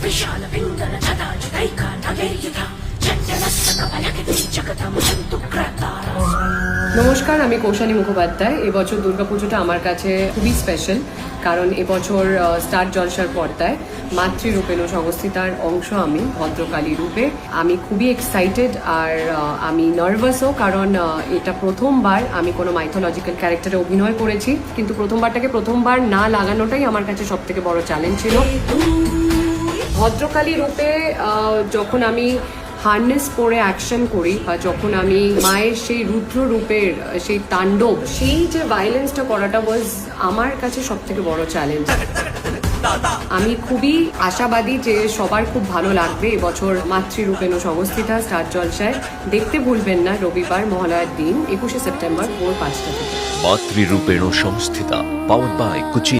विशाल पिंगल जदा जुदैका नगेर्युधा चंडलस्तकपलकिते जगतमुचन्तुक्रतारा। নমস্কার, আমি কৌশানী মুখোপাধ্যায়। এবছর দুর্গাপুজোটা আমার কাছে খুবই স্পেশাল, কারণ এবছর স্টার জলসার পর্দায় মাতৃরূপেণ সংস্থিতার অংশ আমি ভদ্রকালী রূপে। আমি খুবই এক্সাইটেড আর আমি নার্ভাসও, কারণ এটা প্রথমবার আমি কোনো মাইথোলজিক্যাল ক্যারেক্টারে অভিনয় করেছি, কিন্তু প্রথমবার না লাগানোটাই আমার কাছে সব থেকে বড় চ্যালেঞ্জ ছিল। ভদ্রকালী রূপে যখন আমি হার্নেস পরে অ্যাকশন করি, বা যখন আমি মায়ের সেই রুদ্র রূপের সেই তাণ্ডব, সেই যে ভায়োলেন্সটা করাটা ওয়াজ আমার কাছে সব থেকে বড় চ্যালেঞ্জ। আমি খুবই আশাবাদী যে সবার খুব ভালো লাগবে এবছর মাতৃরূপেণ সংস্থিতা স্টার জলসায়। দেখতে ভুলবেন না রবিবার মহালয়ার দিন 21শে সেপ্টেম্বর ভোর 5টা থেকে। মাতৃরূপেণ সংস্থিতা, পাওয়ার্ড বাই কুচি।